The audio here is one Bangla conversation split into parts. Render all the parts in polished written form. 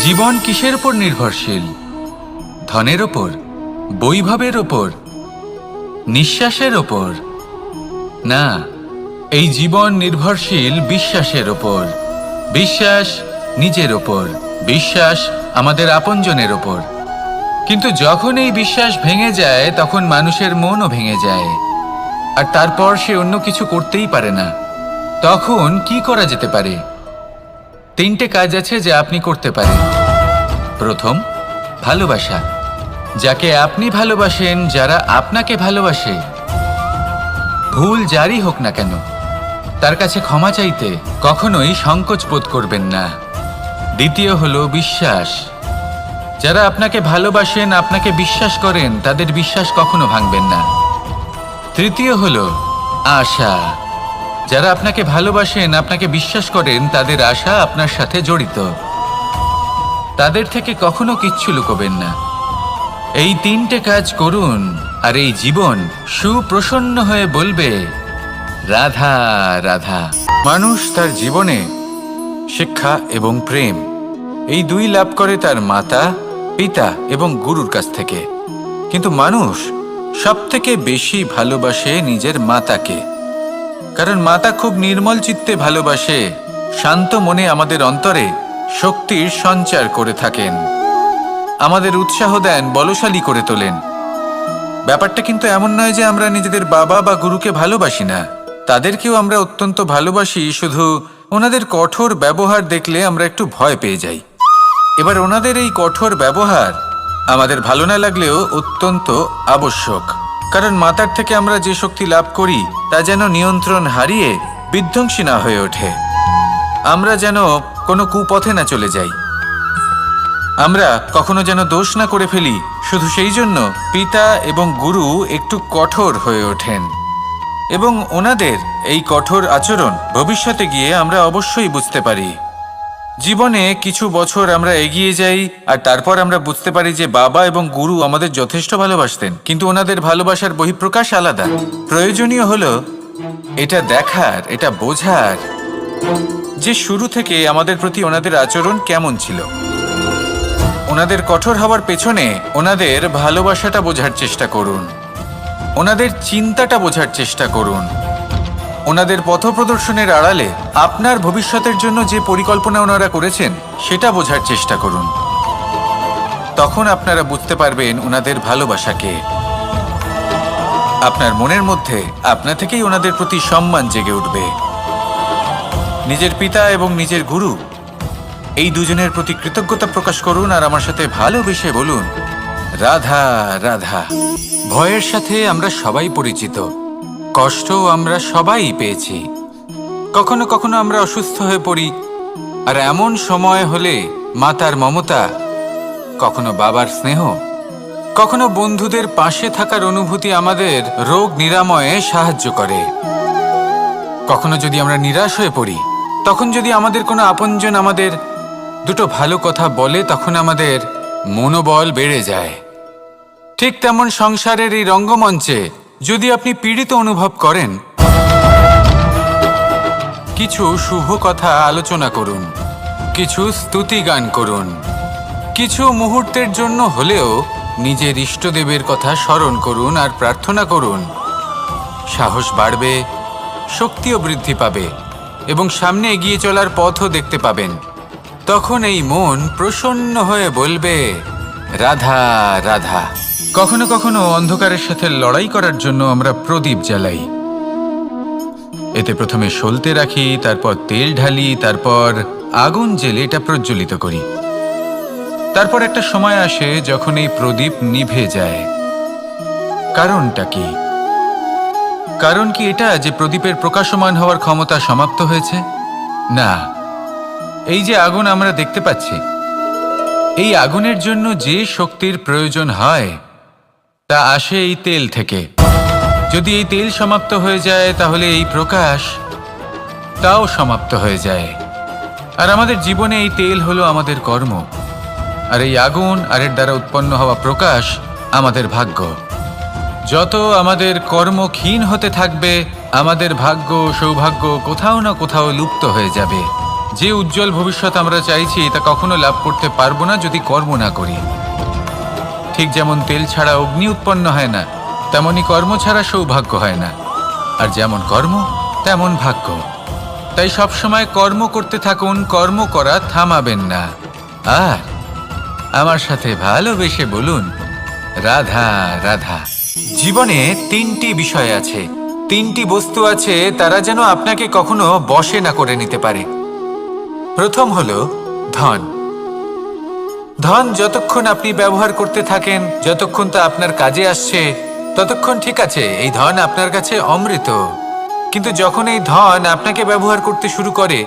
জীবন কিসের উপর নির্ভরশীল? ধনের ওপর, বৈভবের ওপর, নিঃশ্বাসের ওপর? না, এই জীবন নির্ভরশীল বিশ্বাসের ওপর। বিশ্বাস নিজের ওপর, বিশ্বাস আমাদের আপনজনের ওপর। কিন্তু যখন এই বিশ্বাস ভেঙে যায় তখন মানুষের মনও ভেঙে যায়, আর তারপর সে অন্য কিছু করতেই পারে না। তখন কি করা যেতে পারে? 3টে কাজ আছে যা আপনি করতে পারেন। প্রথম, ভালোবাসা। যাকে আপনি ভালোবাসেন, যারা আপনাকে ভালোবাসে, ভুল যারই হোক না কেন, তার কাছে ক্ষমা চাইতে কখনোই সংকোচ বোধ করবেন না। দ্বিতীয় হলো বিশ্বাস। যারা আপনাকে ভালোবাসেন, আপনাকে বিশ্বাস করেন, তাদের বিশ্বাস কখনো ভাঙবেন না। তৃতীয় হলো আশা। যারা আপনাকে ভালোবাসেন, আপনাকে বিশ্বাস করেন, তাদের আশা আপনার সাথে জড়িত। তাদের থেকে কখনো কিচ্ছু লুকোবেন না। এই 3টে কাজ করুন আর এই জীবন সুপ্রসন্ন হয়ে বলবে, রাধা রাধা। মানুষ তার জীবনে শিক্ষা এবং প্রেম এই 2 লাভ করে তার মাতা, পিতা এবং গুরুর কাছ থেকে। কিন্তু মানুষ সবথেকে বেশি ভালোবাসে নিজের মাতাকে, কারণ মাতা খুব নির্মল চিত্তে ভালোবাসে, শান্ত মনে আমাদের অন্তরে শক্তির সঞ্চার করে থাকেন, আমাদের উৎসাহ দেন, বলশালী করে তোলেন। ব্যাপারটা কিন্তু এমন নয় যে আমরা নিজেদের বাবা বা গুরুকে ভালোবাসি না। তাদেরকেও আমরা অত্যন্ত ভালোবাসি, শুধু ওনাদের কঠোর ব্যবহার দেখলে আমরা একটু ভয় পেয়ে যাই। এবার ওনাদের এই কঠোর ব্যবহার আমাদের ভালো না লাগলেও অত্যন্ত আবশ্যক, কারণ মাতার থেকে আমরা যে শক্তি লাভ করি তা যেন নিয়ন্ত্রণ হারিয়ে বিধ্বংসী না হয়ে ওঠে। আমরা যেন কোনো কুপথে না চলে যাই, আমরা কখনো যেন দোষ না করে ফেলি। শুধু সেই জন্য পিতা এবং গুরু একটু কঠোর হয়ে ওঠেন, এবং ওনাদের এই কঠোর আচরণ ভবিষ্যতে গিয়ে আমরা অবশ্যই বুঝতে পারি। জীবনে কিছু বছর আমরা এগিয়ে যাই আর তারপর আমরা বুঝতে পারি যে বাবা এবং গুরু আমাদের যথেষ্ট ভালোবাসতেন, কিন্তু ওনাদের ভালোবাসার বহিঃপ্রকাশ আলাদা। প্রয়োজনীয় হলো এটা দেখার, এটা বোঝার যে শুরু থেকে আমাদের প্রতি ওনাদের আচরণ কেমন ছিল। ওনাদের কঠোর হওয়ার পেছনে ওনাদের ভালোবাসাটা বোঝার চেষ্টা করুন, ওনাদের চিন্তাটা বোঝার চেষ্টা করুন, ওনাদের পথপ্রদর্শনের আড়ালে আপনার ভবিষ্যতের জন্য যে পরিকল্পনা ওনারা করেছেন সেটা বোঝার চেষ্টা করুন। তখন আপনারা বুঝতে পারবেন ওনাদের ভালোবাসাকে। আপনার মনের মধ্যে আপনা থেকেই ওনাদের প্রতি সম্মান জেগে উঠবে। নিজের পিতা এবং নিজের গুরু এই দুজনের প্রতি কৃতজ্ঞতা প্রকাশ করুন আর আমার সাথে ভালোবেসে বলুন, রাধা রাধা। ভয়ের সাথে আমরা সবাই পরিচিত, কষ্টও আমরা সবাই পেয়েছি। কখনো কখনো আমরা অসুস্থ হয়ে পড়ি, আর এমন সময় হলে মাতার মমতা, কখনো বাবার স্নেহ, কখনো বন্ধুদের পাশে থাকার অনুভূতি আমাদের রোগ নিরাময়ে সাহায্য করে। কখনো যদি আমরা নিরাশ হয়ে পড়ি, তখন যদি আমাদের কোনো আপনজন আমাদের 2টো ভালো কথা বলে, তখন আমাদের মনোবল বেড়ে যায়। ঠিক তেমন সংসারের এই রঙ্গমঞ্চে যদি আপনি পীড়িত অনুভব করেন, কিছু শুভ কথা আলোচনা করুন, কিছু স্তুতি গান করুন, কিছু মুহূর্তের জন্য হলেও নিজের ইষ্টদেবের কথা স্মরণ করুন আর প্রার্থনা করুন। সাহস বাড়বে, শক্তিও বৃদ্ধি পাবে এবং সামনে এগিয়ে চলার পথও দেখতে পাবেন। তখন এই মন প্রসন্ন হয়ে বলবে, রাধা রাধা। কখনো কখনো অন্ধকারের সাথে লড়াই করার জন্য আমরা প্রদীপ জ্বালাই। এতে প্রথমে সলতে রাখি, তারপর তেল ঢালি, তারপর আগুন জেলে এটা প্রজ্বলিত করি। তারপর একটা সময় আসে যখন এই প্রদীপ নিভে যায়। কারণটা কি? কারণ কি এটা যে প্রদীপের প্রকাশমান হওয়ার ক্ষমতা সমাপ্ত হয়েছে? না, এই যে আগুন আমরা দেখতে পাচ্ছি, এই আগুনের জন্য যে শক্তির প্রয়োজন হয় তা আসে এই তেল থেকে। যদি এই তেল সমাপ্ত হয়ে যায় তাহলে এই প্রকাশ তাও সমাপ্ত হয়ে যায়। আর আমাদের জীবনে এই তেল হলো আমাদের কর্ম, আর এই আগুন আর এর দ্বারা উৎপন্ন হওয়া প্রকাশ আমাদের ভাগ্য। যত আমাদের কর্ম ক্ষীণ হতে থাকবে, আমাদের ভাগ্য সৌভাগ্য কোথাও না কোথাও লুপ্ত হয়ে যাবে। যে উজ্জ্বল ভবিষ্যৎ আমরা চাইছি তা কখনো লাভ করতে পারবো না যদি কর্ম না করি। ঠিক যেমন তেল ছাড়া অগ্নি উৎপন্ন হয় না, তেমনি কর্ম ছাড়া সৌভাগ্য হয় না। আর যেমন কর্ম তেমন ভাগ্য। তাই সবসময় কর্ম করতে থাকুন, কর্ম করা থামাবেন না। আর আমার সাথে ভালোবেসে বলুন, রাধা রাধা। জীবনে তিনটি বিষয় আছে, তিনটি বস্তু আছে, তারা যেন আপনাকে কখনো বশে না করে নিতে পারে। প্রথম হলো ধন। ধন যতক্ষণ আপনি ব্যবহার করতে থাকেন, যতক্ষণ তা আপনার কাজে আসছে, ততক্ষণ ঠিক আছে, এই ধন আপনার কাছে অমৃত। কিন্তু যখন এই ধন আপনাকে ব্যবহার করতে শুরু করে,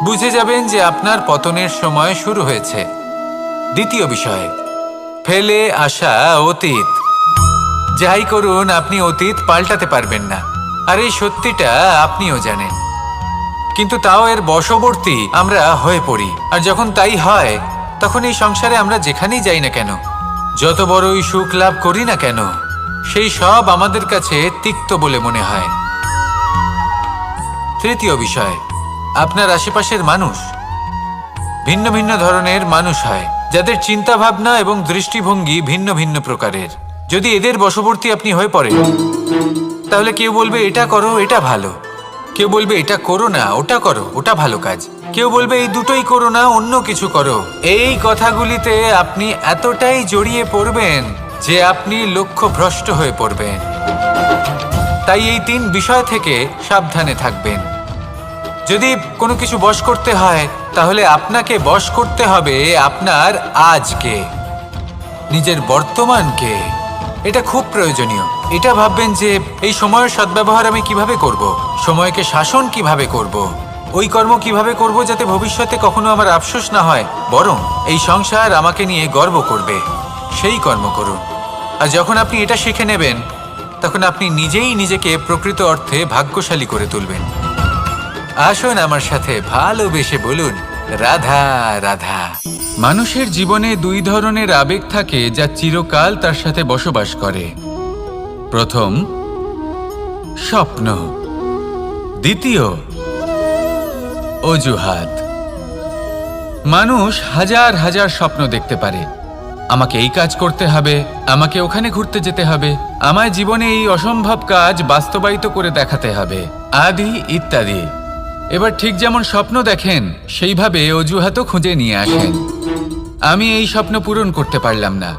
বুঝে যাবেন যে আপনার পতনের সময় শুরু হয়েছে। দ্বিতীয় বিষয়, ফেলে আসা অতীত। যাই করুন, আপনি অতীত পাল্টাতে পারবেন না, আর এই সত্যিটা আপনিও জানেন। কিন্তু তাও এর বশবর্তী আমরা হয়ে পড়ি। আর যখন তাই হয়, তখন এই সংসারে আমরা যেখানেই যাই না কেন, যত বড়ই সুখ লাভ করি না কেন, সেই সব আমাদের কাছে তিক্ত বলে মনে হয়। তৃতীয় বিষয়, আপনার আশেপাশের মানুষ ভিন্ন ভিন্ন ধরনের মানুষ হয়, যাদের চিন্তা ভাবনা এবং দৃষ্টিভঙ্গি ভিন্ন ভিন্ন প্রকারের। যদি এদের বশবর্তী আপনি হয়ে পড়েন, তাহলে কেউ বলবে এটা করো, এটা ভালো। কেউ বলবে এটা করো না, ওটা করো, ওটা ভালো কাজ। কেউ বলবে এই দুটোই করো না, অন্য কিছু করো। এই কথাগুলিতে আপনি এতটাই জড়িয়ে পড়বেন যে আপনি লক্ষ্যভ্রষ্ট হয়ে পড়বেন। তাই এই তিন বিষয় থেকে সাবধানে থাকবেন। যদি কোনো কিছু বশ করতে হয়, তাহলে আপনাকে বশ করতে হবে আপনার আজকে, নিজের বর্তমানকে। এটা খুব প্রয়োজনীয়। এটা ভাববেন যে এই সময়ের সদ্ব্যবহার আমি কিভাবে করব, সময়কে শাসন কিভাবে করব, ওই কর্ম কিভাবে করব যাতে ভবিষ্যতে কখনো আমার আফসোস না হয়, বরং এই সংসার আমাকে নিয়ে গর্ব করবে, সেই কর্ম করুন। আর যখন আপনি এটা শিখে নেবেন, তখন আপনি নিজেই নিজেকে প্রকৃত অর্থে ভাগ্যশালী করে তুলবেন। আসুন আমার সাথে ভালোবেসে বলুন, রাধা রাধা। মানুষের জীবনে দুই ধরনের আবেগ থাকে যা চিরকাল তার সাথে বসবাস করে। প্রথম, স্বপ্ন। দ্বিতীয়, অজুহাত। মানুষ হাজার হাজার স্বপ্ন দেখতে পারে। আমাকে এই কাজ করতে হবে, আমাকে ওখানে ঘুরতে যেতে হবে, আমায় জীবনে এই অসম্ভব কাজ বাস্তবায়িত করে দেখাতে হবে, আদি ইত্যাদি। এবার ঠিক যেমন স্বপ্ন দেখেন, সেইভাবে অজুহাতও খুঁজে নিয়ে আসেন। আমি এই স্বপ্ন পূরণ করতে পারলাম না,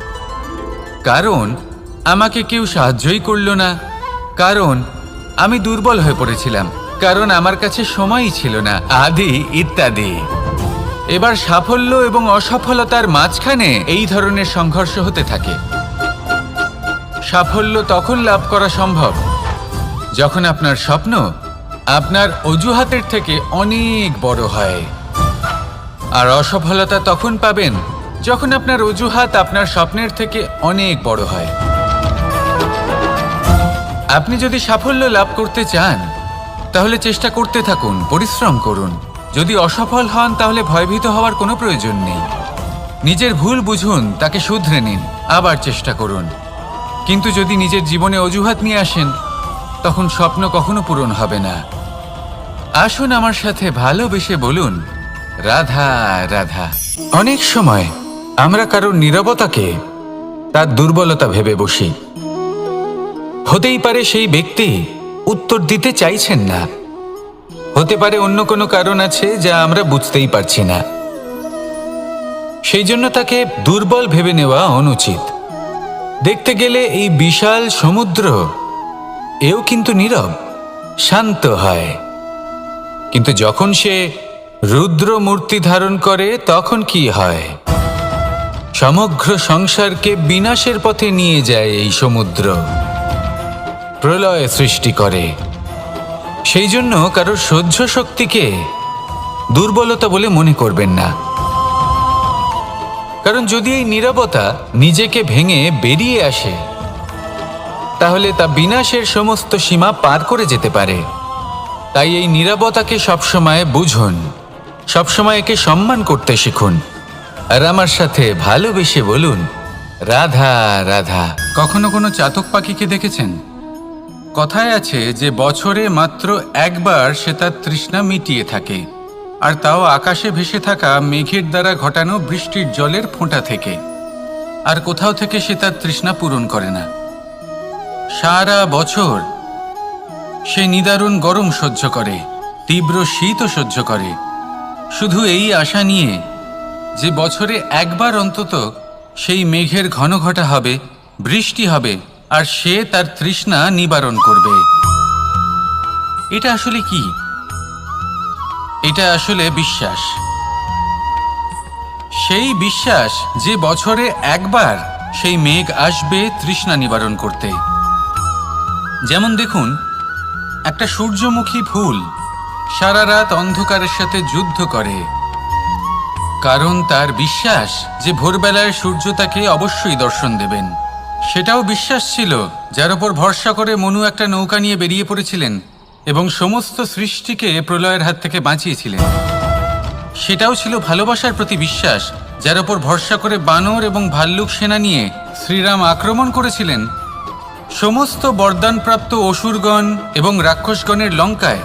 কারণ আমাকে কেউ সাহায্যই করলো না, কারণ আমি দুর্বল হয়ে পড়েছিলাম, কারণ আমার কাছে সময়ই ছিল না, আদি ইত্যাদি। এবার সাফল্য এবং অসফলতার মাঝখানে এই ধরনের সংঘর্ষ হতে থাকে। সাফল্য তখন লাভ করা সম্ভব যখন আপনার স্বপ্ন আপনার অজুহাতের থেকে অনেক বড় হয়, আর অসফলতা তখন পাবেন যখন আপনার অজুহাত আপনার স্বপ্নের থেকে অনেক বড় হয়। আপনি যদি সাফল্য লাভ করতে চান, তাহলে চেষ্টা করতে থাকুন, পরিশ্রম করুন। যদি অসফল হন, তাহলে ভয়ভীত হওয়ার কোনো প্রয়োজন নেই। নিজের ভুল বুঝুন, তাকে শুধরে নিন, আবার চেষ্টা করুন। কিন্তু যদি নিজের জীবনে অজুহাত নিয়ে আসেন, তখন স্বপ্ন কখনো পূরণ হবে না। আসুন আমার সাথে ভালোবেসে বলুন, রাধা রাধা। অনেক সময় আমরা কারোর নীরবতাকে তার দুর্বলতা ভেবে বসি। হতেই পারে সেই ব্যক্তি উত্তর দিতে চাইছেন না, হতে পারে অন্য কোনো কারণ আছে যা আমরা বুঝতেই পারছি না। সেই জন্য তাকে দুর্বল ভেবে নেওয়া অনুচিত। দেখতে গেলে এই বিশাল সমুদ্র এও কিন্তু নীরব, শান্ত হয়। কিন্তু যখন সে রুদ্র মূর্তি ধারণ করে, তখন কি হয়? সমগ্র সংসারকে বিনাশের পথে নিয়ে যায় এই সমুদ্র, প্রলয় সৃষ্টি করে। সেই জন্য কারোর সহ্য শক্তিকে দুর্বলতা বলে মনে করবেন না, কারণ যদি এই নীরবতা নিজেকে ভেঙে বেরিয়ে আসে, তাহলে তা বিনাশের সমস্ত সীমা পার করে যেতে পারে। তাই এই নীরবতাকে সবসময় বুঝুন, সবসময় একে সম্মান করতে শিখুন, আর আমার সাথে ভালোবেসে বলুন, রাধা রাধা। কখনো কোনো চাতক পাখিকে দেখেছেন? কথায় আছে যে বছরে মাত্র একবার সে তার তৃষ্ণা মিটিয়ে থাকে, আর তাও আকাশে ভেসে থাকা মেঘের দ্বারা ঘটানো বৃষ্টির জলের ফোঁটা থেকে। আর কোথাও থেকে সে তার তৃষ্ণা পূরণ করে না। সারা বছর সে নিদারুণ গরম সহ্য করে, তীব্র শীতও সহ্য করে, শুধু এই আশা নিয়ে যে বছরে একবার অন্তত সেই মেঘের ঘন ঘটা হবে, বৃষ্টি হবে, আর সে তার তৃষ্ণা নিবারণ করবে। এটা আসলে কি? এটা আসলে বিশ্বাস। সেই বিশ্বাস যে বছরে একবার সেই মেঘ আসবে তৃষ্ণা নিবারণ করতে। যেমন দেখুন, একটা সূর্যমুখী ফুল সারা রাত অন্ধকারের সাথে যুদ্ধ করে, কারণ তার বিশ্বাস যে ভোরবেলায় সূর্য তাকে অবশ্যই দর্শন দেবেন। সেটাও বিশ্বাস ছিল যার উপর ভরসা করে মনু একটা নৌকা নিয়ে বেরিয়ে পড়েছিলেন এবং সমস্ত সৃষ্টিকে প্রলয়ের হাত থেকে বাঁচিয়েছিলেন। সেটাও ছিল ভালোবাসার প্রতি বিশ্বাস, যার উপর ভরসা করে বানর এবং ভাল্লুক সেনা নিয়ে শ্রীরাম আক্রমণ করেছিলেন সমস্ত বরদানপ্রাপ্ত অসুরগণ এবং রাক্ষসগণের লঙ্কায়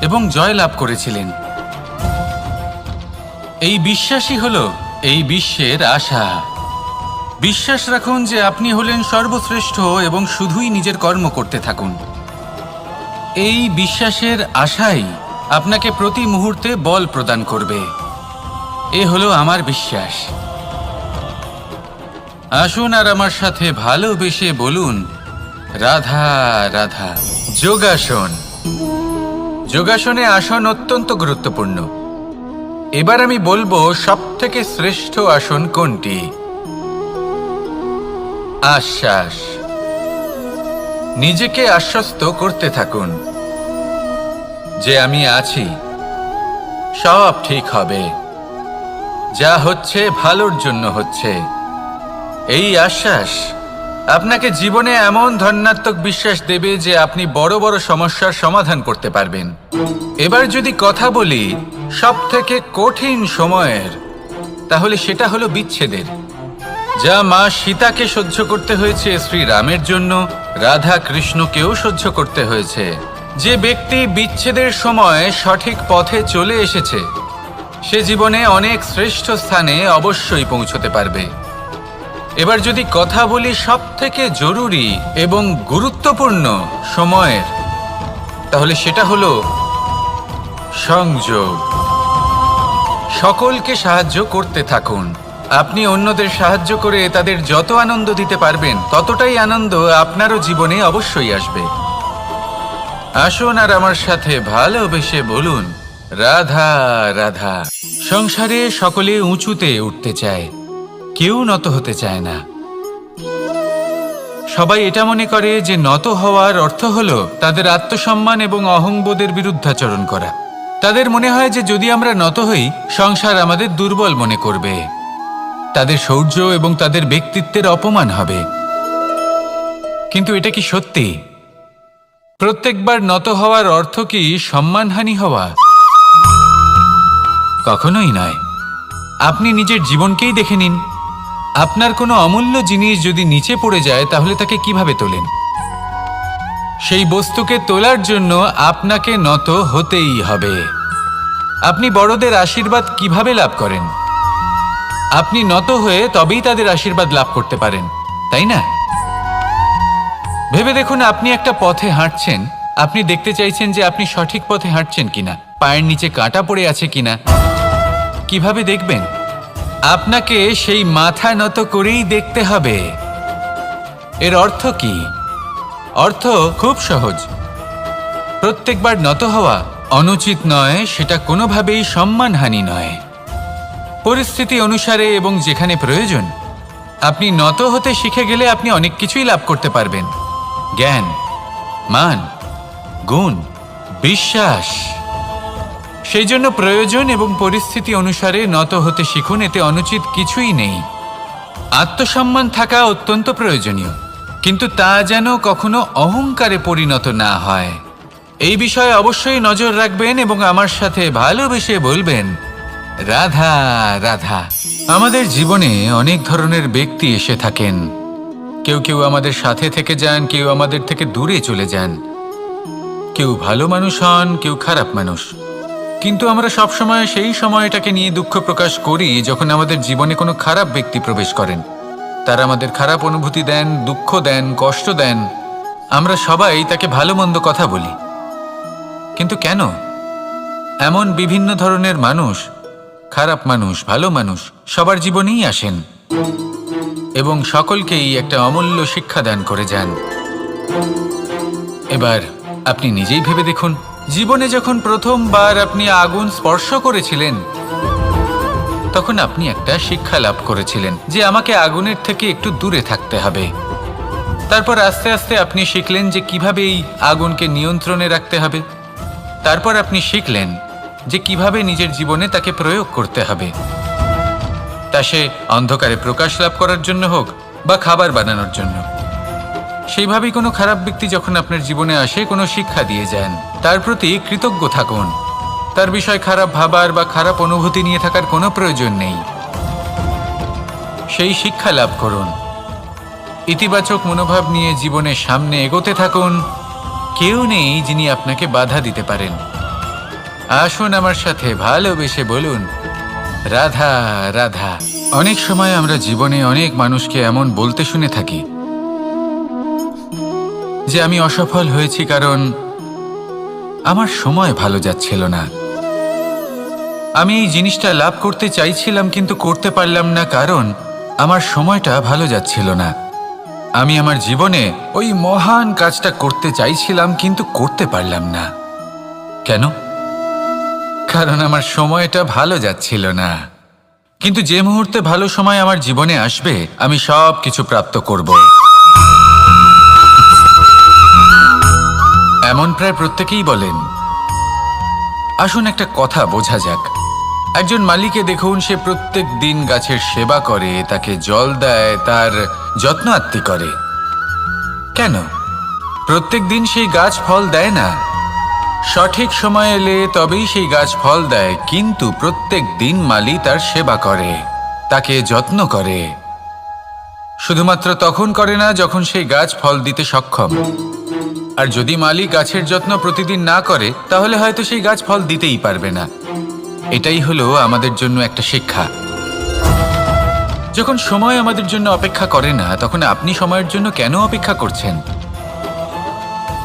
এবং জয় লাভ করেছিলেন। এই বিশ্বাসই হলো এই বিশ্বের আশা। বিশ্বাস রাখুন যে আপনি হলেন সর্বশ্রেষ্ঠ এবং শুধুই নিজের কর্ম করতে থাকুন। এই বিশ্বাসের আশাই আপনাকে প্রতি মুহূর্তে বল প্রদান করবে। এ হলো আমার বিশ্বাস। আসুন আর আমার সাথে ভালোবেসে বলুন, রাধা রাধা। যোগাসন। যোগাসনে আসন অত্যন্ত গুরুত্বপূর্ণ। এবার আমি বলবো সবথেকে শ্রেষ্ঠ আসন কোনটি। আশ্বাস। নিজেকে আশ্বস্ত করতে থাকুন যে আমি আছি, সব ঠিক হবে, যা হচ্ছে ভালোর জন্য হচ্ছে। এই আশ্বাস আপনাকে জীবনে এমন ধন্যাত্মক বিশ্বাস দেবে যে আপনি বড় বড় সমস্যার সমাধান করতে পারবেন। এবার যদি কথা বলি সবথেকে কঠিন সময়ের, তাহলে সেটা হলো বিচ্ছেদের। যা মা সীতাকে সহ্য করতে হয়েছে শ্রীরামের জন্য, রাধা কৃষ্ণকেও সহ্য করতে হয়েছে। যে ব্যক্তি বিচ্ছেদের সময় সঠিক পথে চলে এসেছে সে জীবনে অনেক শ্রেষ্ঠ স্থানে অবশ্যই পৌঁছতে পারবে। এবার যদি কথা বলি সবথেকে জরুরি এবং গুরুত্বপূর্ণ সময়ের, তাহলে সেটা হলো সংযোগ। সকলকে সাহায্য করতে থাকুন। আপনি অন্যদের সাহায্য করে তাদের যত আনন্দ দিতে পারবেন ততটাই আনন্দ আপনারও জীবনে অবশ্যই আসবে। আসুন আর আমার সাথে ভালোবেসে বলুন, রাধা রাধা। সংসারে সকলে উঁচুতে উঠতে চায়, কেউ নত হতে চায় না। সবাই এটা মনে করে যে নত হওয়ার অর্থ হলো তাদের আত্মসম্মান এবং অহংবোধের বিরুদ্ধাচরণ করা। তাদের মনে হয় যে যদি আমরা নত হই সংসার আমাদের দুর্বল মনে করবে, তাদের শৌর্য এবং তাদের ব্যক্তিত্বের অপমান হবে। কিন্তু এটা কি সত্যি? প্রত্যেকবার নত হওয়ার অর্থ কি সম্মানহানি হওয়া? কখনোই নয়। আপনি নিজের জীবনকেই দেখে নিন। আপনার কোনো অমূল্য জিনিস যদি নিচে পড়ে যায় তাহলে তাকে কিভাবে তোলেন? সেই বস্তুকে তোলার জন্য আপনাকে নত হতেই হবে। আপনি বড়দের আশীর্বাদ কিভাবে লাভ করেন? আপনি নত হয়ে তবেই তাদের আশীর্বাদ লাভ করতে পারেন, তাই না? ভেবে দেখুন, আপনি একটা পথে হাঁটছেন, আপনি দেখতে চাইছেন যে আপনি সঠিক পথে হাঁটছেন কিনা, পায়ের নিচে কাঁটা পড়ে আছে কিনা। কিভাবে দেখবেন? আপনাকে সেই মাথা নত করেই দেখতে হবে। এর অর্থ কি? অর্থ খুব সহজ। প্রত্যেকবার নত হওয়া অনুচিত নয়, সেটা কোনোভাবেই সম্মানহানি নয়। পরিস্থিতি অনুসারে এবং যেখানে প্রয়োজন আপনি নত হতে শিখে গেলে আপনি অনেক কিছুই লাভ করতে পারবেন। জ্ঞান, মান, গুণ, বিশ্বাস। সেই জন্য প্রয়োজন এবং পরিস্থিতি অনুসারে নত হতে শিখুন। এতে অনুচিত কিছুই নেই। আত্মসম্মান থাকা অত্যন্ত প্রয়োজনীয়, কিন্তু তা যেন কখনো অহংকারে পরিণত না হয়। এই বিষয়ে অবশ্যই নজর রাখবেন এবং আমার সাথে ভালোবেসে বলবেন, রাধা রাধা। আমাদের জীবনে অনেক ধরনের ব্যক্তি এসে থাকেন। কেউ কেউ আমাদের সাথে থেকে যান, কেউ আমাদের থেকে দূরে চলে যান। কেউ ভালো মানুষ হন, কেউ খারাপ মানুষ। কিন্তু আমরা সবসময় সেই সময়টাকে নিয়ে দুঃখ প্রকাশ করি যখন আমাদের জীবনে কোনো খারাপ ব্যক্তি প্রবেশ করেন। তারা আমাদের খারাপ অনুভূতি দেন, দুঃখ দেন, কষ্ট দেন। আমরা সবাই তাকে ভালো মন্দ কথা বলি। কিন্তু কেন? এমন বিভিন্ন ধরনের মানুষ, খারাপ মানুষ, ভালো মানুষ সবার জীবনেই আসেন এবং সকলকেই একটা অমূল্য শিক্ষা দান করে যান। এবার আপনি নিজেই ভেবে দেখুন, জীবনে যখন প্রথমবার আপনি আগুন স্পর্শ করেছিলেন তখন আপনি একটা শিক্ষা লাভ করেছিলেন যে আমাকে আগুনের থেকে একটু দূরে থাকতে হবে। তারপর আস্তে আস্তে আপনি শিখলেন যে কিভাবে এই আগুনকে নিয়ন্ত্রণে রাখতে হবে। তারপর আপনি শিখলেন যে কিভাবে নিজের জীবনে তাকে প্রয়োগ করতে হবে, তা সে অন্ধকারে প্রকাশ লাভ করার জন্য হোক বা খাবার বানানোর জন্য। সেইভাবেই কোনো খারাপ ব্যক্তি যখন আপনার জীবনে আসে কোনো শিক্ষা দিয়ে যান, তার প্রতি কৃতজ্ঞ থাকুন। তার বিষয় খারাপ ভাবার বা খারাপ অনুভূতি নিয়ে থাকার কোনো প্রয়োজন নেই। সেই শিক্ষা লাভ করুন, ইতিবাচক মনোভাব নিয়ে জীবনের সামনে এগোতে থাকুন। কেউ নেই যিনি আপনাকে বাধা দিতে পারেন। আসুন আমার সাথে ভালোবেসে বলুন, রাধা রাধা। অনেক সময় আমরা জীবনে অনেক মানুষকে এমন বলতে শুনে থাকি যে আমি অসফল হয়েছি কারণ আমার সময় ভালো যাচ্ছিল না। আমি এই জিনিসটা লাভ করতে চাইছিলাম কিন্তু করতে পারলাম না কারণ আমার সময়টা ভালো যাচ্ছিল না। আমি আমার জীবনে ওই মহান কাজটা করতে চাইছিলাম কিন্তু করতে পারলাম না। কেন? কারণ আমার সময়টা ভালো যাচ্ছিল না। কিন্তু যে মুহূর্তে ভালো সময় আমার জীবনে আসবে আমি সব কিছু প্রাপ্ত করব। এমন প্রায় প্রত্যেকেই বলেন। আসুন একটা কথা বোঝা যাক। একজন মালিকে দেখুন, সে প্রত্যেক দিন গাছের সেবা করে, তাকে জল দেয়, তার যত্ন আত্তি করে। কেন? প্রত্যেক দিন সেই গাছ ফল দেয় না। সঠিক সময় এলে তবেই সেই গাছ ফল দেয়, কিন্তু প্রত্যেক দিন মালি তার সেবা করে, তাকে যত্ন করে। শুধুমাত্র তখন করে না যখন সেই গাছ ফল দিতে সক্ষম। আর যদি মালি গাছের যত্ন প্রতিদিন না করে তাহলে হয়তো সেই গাছ ফল দিতেই পারবে না। এটাই হলো আমাদের জন্য একটা শিক্ষা। যখন সময় আমাদের জন্য অপেক্ষা করে না তখন আপনি সময়ের জন্য কেন অপেক্ষা করছেন?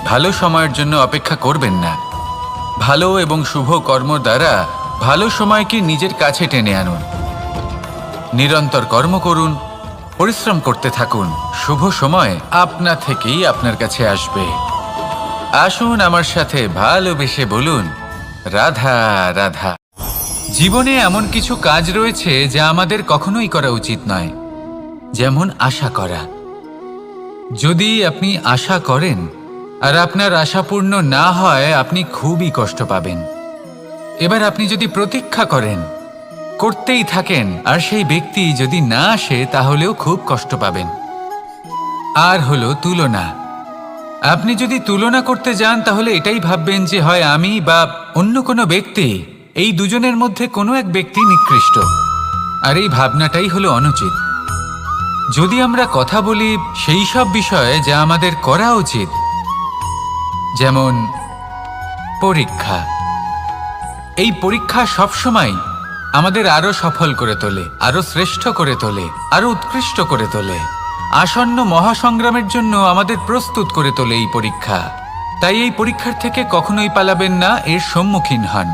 ভালো সময়ের জন্য অপেক্ষা করবেন না। ভালো এবং শুভ কর্ম দ্বারা ভালো সময়কে নিজের কাছে টেনে আনুন। নিরন্তর কর্ম করুন, পরিশ্রম করতে থাকুন। শুভ সময় আপনা থেকেই আপনার কাছে আসবে। আসুন আমার সাথে ভালোবেসে বলুন, রাধা রাধা। জীবনে এমন কিছু কাজ রয়েছে যা আমাদের কখনোই করা উচিত নয়, যেমন আশা করা। যদি আপনি আশা করেন আর আপনার আশা পূর্ণ না হয় আপনি খুবই কষ্ট পাবেন। এবার আপনি যদি প্রতীক্ষা করেন, করতেই থাকেন, আর সেই ব্যক্তি যদি না আসে তাহলেও খুব কষ্ট পাবেন। আর হলো তুলনা। আপনি যদি তুলনা করতে যান তাহলে এটাই ভাববেন যে হয় আমি বা অন্য কোনো ব্যক্তি, এই দুজনের মধ্যে কোনো এক ব্যক্তি নিকৃষ্ট। আর এই ভাবনাটাই হলো অনুচিত। যদি আমরা কথা বলি সেই সব বিষয়ে যা আমাদের করা উচিত, যেমন পরীক্ষা। এই পরীক্ষা সবসময় আমাদের আরো সফল করে তোলে, আরো শ্রেষ্ঠ করে তোলে, আরো উৎকৃষ্ট করে তোলে। আসন্ন মহাসংগ্রামের জন্য আমাদের প্রস্তুত করে তোলে এই পরীক্ষা। তাই এই পরীক্ষার থেকে কখনোই পালাবেন না, এর সম্মুখীন হন।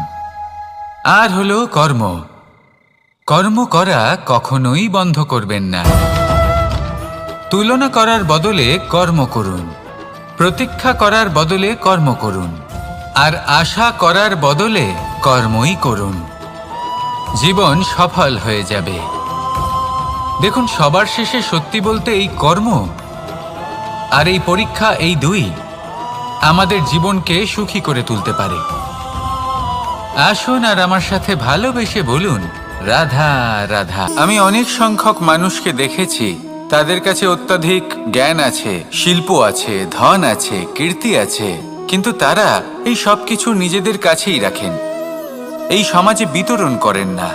আর হলো কর্ম। কর্ম করা কখনোই বন্ধ করবেন না। তুলনা করার বদলে কর্ম করুন, প্রতীক্ষা করার বদলে কর্ম করুন, আর আশা করার বদলে কর্মই করুন। জীবন সফল হয়ে যাবে। দেখুন, সবার শেষে সত্যি বলতে এই কর্ম আর এই পরীক্ষা, এই দুই আমাদের জীবনকে সুখী করে তুলতে পারে। আসুন আর আমার সাথে ভালোবেসে বলুন, রাধা রাধা। আমি অনেক সংখ্যক মানুষকে দেখেছি, তাদের কাছে অত্যাধিক জ্ঞান আছে, শিল্প আছে, ধন আছে, কীর্তি আছে, কিন্তু তারা এই সব কিছু নিজেদের কাছেই রাখেন, এই সমাজে বিতরণ করেন না।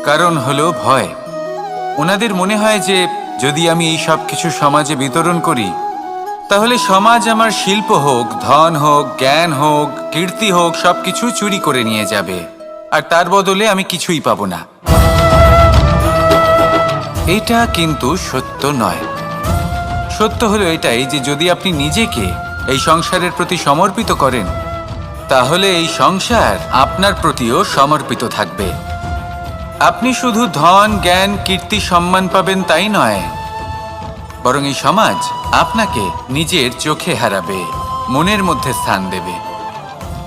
কারণ হলো ভয়। ওনাদের মনে হয় যে যদি আমি এই সব কিছু সমাজে বিতরণ করি তাহলে সমাজ আমার শিল্প হোক, ধন হোক, জ্ঞান হোক, কীর্তি হোক, সবকিছু চুরি করে নিয়ে যাবে, আর তার বদলে আমি কিছুই পাবো না। এটা কিন্তু সত্য নয়। সত্য হলো এটাই যে যদি আপনি নিজেকে এই সংসারের প্রতি সমর্পিত করেন, তাহলে এই সংসার আপনার প্রতিও সমর্পিত থাকবে। আপনি শুধু ধন, জ্ঞান, কীর্তি, সম্মান পাবেন তাই নয়, বরং এই সমাজ আপনাকে নিজের চোখে হারাবে, মনের মধ্যে স্থান দেবে।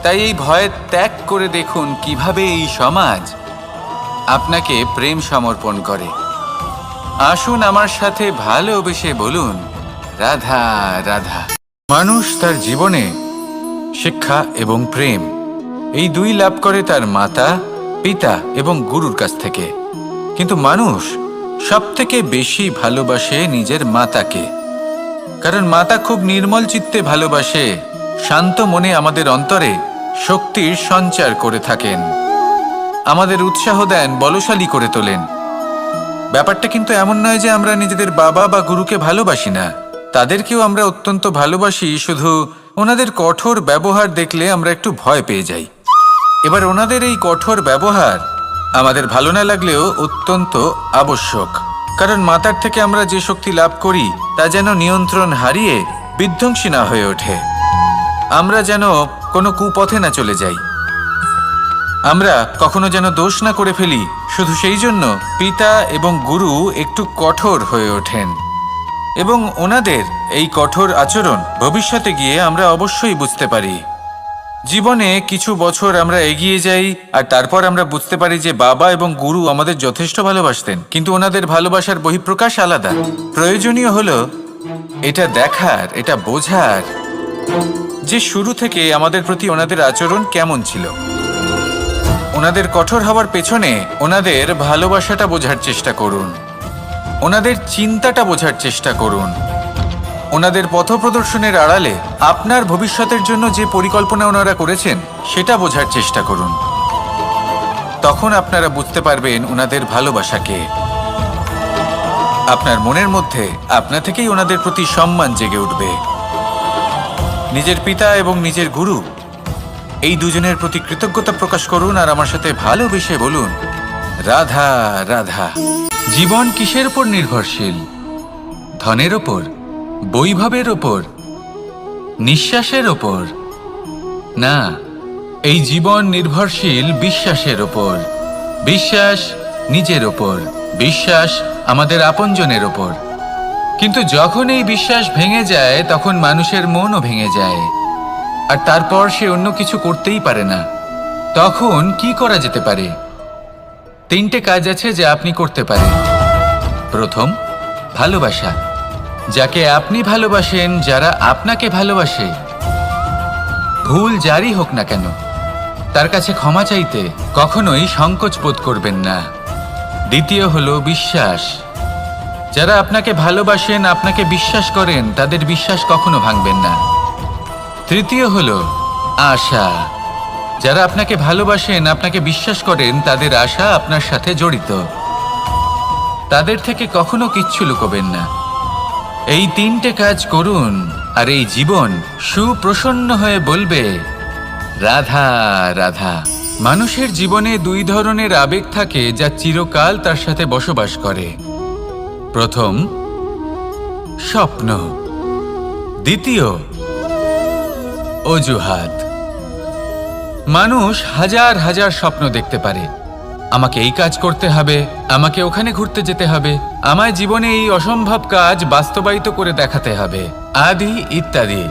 তাই এই ভয় ত্যাগ করে দেখুন কিভাবে এই সমাজ আপনাকে প্রেম সমর্পণ করে। আসুন আমার সাথে ভালোবেসে বলুন, রাধা রাধা। মানুষ তার জীবনে শিক্ষা এবং প্রেম এই দুই লাভ করে তার মাতা, পিতা এবং গুরুর কাছ থেকে। কিন্তু মানুষ সবথেকে বেশি ভালোবাসে নিজের মাতাকে, কারণ মাতা খুব নির্মল চিত্তে ভালোবাসে, শান্ত মনে আমাদের অন্তরে শক্তির সঞ্চার করে থাকেন, আমাদের উৎসাহ দেন, বলশালী করে তোলেন। ব্যাপারটা কিন্তু এমন নয় যে আমরা নিজেদের বাবা বা গুরুকে ভালোবাসি না, তাদেরকেও আমরা অত্যন্ত ভালোবাসি, শুধু ওনাদের কঠোর ব্যবহার দেখলে আমরা একটু ভয় পেয়ে যাই। এবার ওনাদের এই কঠোর ব্যবহার আমাদের ভালো না লাগলেও অত্যন্ত আবশ্যক, কারণ মাতার থেকে আমরা যে শক্তি লাভ করি তা যেন নিয়ন্ত্রণ হারিয়ে বিধ্বংসী না হয়ে ওঠে, আমরা যেন কোনো কুপথে না চলে যাই, আমরা কখনো যেন দোষ না করে ফেলি। শুধু সেই জন্য পিতা এবং গুরু একটু কঠোর হয়ে ওঠেন, এবং ওনাদের এই কঠোর আচরণ ভবিষ্যতে গিয়ে আমরা অবশ্যই বুঝতে পারি। জীবনে কিছু বছর আমরা এগিয়ে যাই আর তারপর আমরা বুঝতে পারি যে বাবা এবং গুরু আমাদের যথেষ্ট ভালোবাসতেন, কিন্তু ওনাদের ভালোবাসার বহিঃপ্রকাশ আলাদা। প্রয়োজনীয় হলো এটা দেখার, এটা বোঝার যে শুরু থেকে আমাদের প্রতি ওনাদের আচরণ কেমন ছিল। ওনাদের কঠোর হওয়ার পেছনে ওনাদের ভালোবাসাটা বোঝার চেষ্টা করুন, ওনাদের চিন্তাটা বোঝার চেষ্টা করুন, ওনাদের পথপ্রদর্শনের আড়ালে আপনার ভবিষ্যতের জন্য যে পরিকল্পনা ওনারা করেছেন সেটা বোঝার চেষ্টা করুন। তখন আপনারা বুঝতে পারবেন ওনাদের ভালোবাসাকে। আপনার মনের মধ্যে আপনা থেকেই ওনাদের প্রতি সম্মান জেগে উঠবে। নিজের পিতা এবং নিজের গুরু এই দুজনের প্রতি কৃতজ্ঞতা প্রকাশ করুন আর আমার সাথে ভালোবেসে বলুন, রাধা রাধা। জীবন কিসের উপর নির্ভরশীল? ধনের ওপর, বৈভবের ওপর, নিঃশ্বাসের ওপর? না, এই জীবন নির্ভরশীল বিশ্বাসের ওপর। বিশ্বাস নিজের ওপর, বিশ্বাস আমাদের আপনজনের ওপর। কিন্তু যখন এই বিশ্বাস ভেঙে যায় তখন মানুষের মনও ভেঙে যায়, আর তারপর সে অন্য কিছু করতেই পারে না। তখন কি করা যেতে পারে? 3টে কাজ আছে যা আপনি করতে পারেন। প্রথম, ভালোবাসা। যাকে আপনি ভালোবাসেন, যারা আপনাকে ভালোবাসে, ভুল যারই হোক না কেন, তার কাছে ক্ষমা চাইতে কখনোই সংকোচ বোধ করবেন না। দ্বিতীয় হলো বিশ্বাস। যারা আপনাকে ভালোবাসেন, আপনাকে বিশ্বাস করেন, তাদের বিশ্বাস কখনো ভাঙবেন না। তৃতীয় হলো আশা। যারা আপনাকে ভালোবাসেন, আপনাকে বিশ্বাস করেন, তাদের আশা আপনার সাথে জড়িত। তাদের থেকে কখনো কিচ্ছু লুকোবেন না। এই 3টে কাজ করুন আর এই জীবন সুপ্রসন্ন হয়ে বলবে, রাধা রাধা। মানুষের জীবনে 2 ধরনের আবেগ থাকে যা চিরকাল তার সাথে বসবাস করে। প্রথম, স্বপ্ন। দ্বিতীয়, অজুহাত। মানুষ হাজার হাজার স্বপ্ন দেখতে পারে। আমাকে এই কাজ করতে হবে, আমাকে ওখানে ঘুরতে যেতে হবে, আমায় জীবনে এই অসম্ভব কাজ বাস্তবায়িত করে দেখাতে হবে, আদি ইত্যাদি।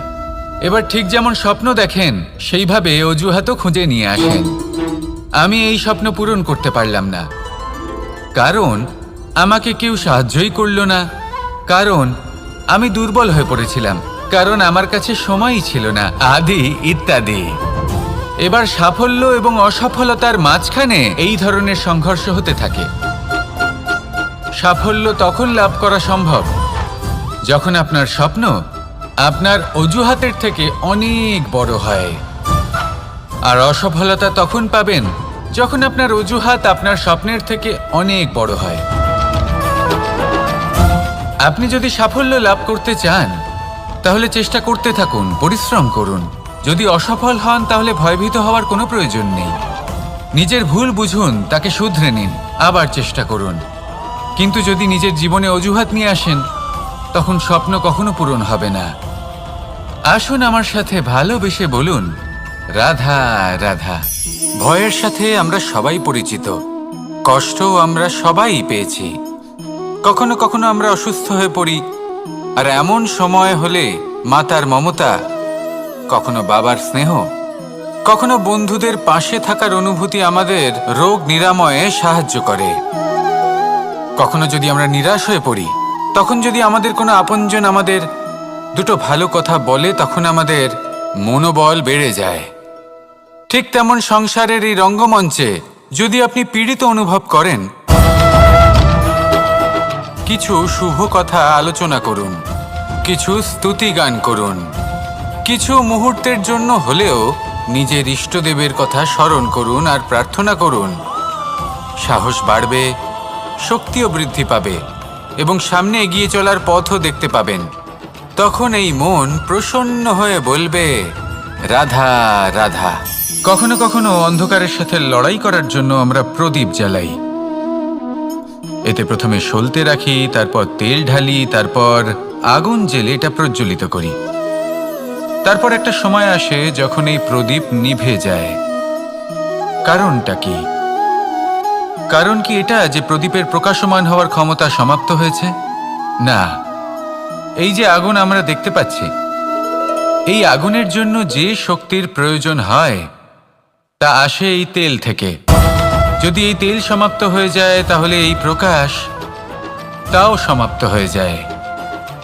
এবার ঠিক যেমন স্বপ্ন দেখেন সেইভাবে অজুহাতও খুঁজে নিয়ে আসেন। আমি এই স্বপ্ন পূরণ করতে পারলাম না, কারণ আমাকে কেউ সাহায্যই করলো না, কারণ আমি দুর্বল হয়ে পড়েছিলাম, কারণ আমার কাছে সময়ই ছিল না, আদি ইত্যাদি। এবার সাফল্য এবং অসফলতার মাঝখানে এই ধরনের সংঘর্ষ হতে থাকে। সাফল্য তখন লাভ করা সম্ভব যখন আপনার স্বপ্ন আপনার অজুহাতের থেকে অনেক বড় হয়, আর অসফলতা তখন পাবেন যখন আপনার অজুহাত আপনার স্বপ্নের থেকে অনেক বড় হয়। আপনি যদি সাফল্য লাভ করতে চান তাহলে চেষ্টা করতে থাকুন, পরিশ্রম করুন। যদি অসফল হন তাহলে ভয়ভীত হওয়ার কোনো প্রয়োজন নেই। নিজের ভুল বুঝুন, তাকে শুধরে নিন, আবার চেষ্টা করুন। কিন্তু যদি নিজের জীবনে অজুহাত নিয়ে আসেন, তখন স্বপ্ন কখনো পূরণ হবে না। আসুন আমার সাথে ভালোবেসে বলুন, রাধা রাধা। ভয়ের সাথে আমরা সবাই পরিচিত, কষ্টও আমরা সবাই পেয়েছি। কখনো কখনো আমরা অসুস্থ হয়ে পড়ি, আর এমন সময় হলে মাতার মমতা, কখনো বাবার স্নেহ, কখনো বন্ধুদের পাশে থাকার অনুভূতি আমাদের রোগ নিরাময়ে সাহায্য করে। কখনো যদি আমরা নিরাশ হয়ে পড়ি, তখন যদি আমাদের কোনো আপনজন আমাদের দুটো ভালো কথা বলে, তখন আমাদের মনোবল বেড়ে যায়। ঠিক তেমন সংসারের এই রঙ্গমঞ্চে যদি আপনি পীড়িত অনুভব করেন, কিছু শুভ কথা আলোচনা করুন, কিছু স্তুতি গান করুন, কিছু মুহূর্তের জন্য হলেও নিজের ইষ্টদেবের কথা স্মরণ করুন আর প্রার্থনা করুন। সাহস বাড়বে, শক্তিও বৃদ্ধি পাবে এবং সামনে এগিয়ে চলার পথও দেখতে পাবেন। তখন এই মন প্রসন্ন হয়ে বলবে, রাধা রাধা। কখনো কখনো অন্ধকারের সাথে লড়াই করার জন্য আমরা প্রদীপ জ্বালাই। এতে প্রথমে সলতে রাখি, তারপর তেল ঢালি, তারপর আগুন জ্বেলে এটা প্রজ্বলিত করি। তারপর একটা সময় আসে যখন এই প্রদীপ নিভে যায়। কারণটা কি? কারণ কি এটা যে প্রদীপের প্রকাশমান হওয়ার ক্ষমতা সমাপ্ত হয়েছে? না, এই যে আগুন আমরা দেখতে পাচ্ছি, এই আগুনের জন্য যে শক্তির প্রয়োজন হয় তা আসে এই তেল থেকে। যদি এই তেল সমাপ্ত হয়ে যায় তাহলে এই প্রকাশ তাও সমাপ্ত হয়ে যায়।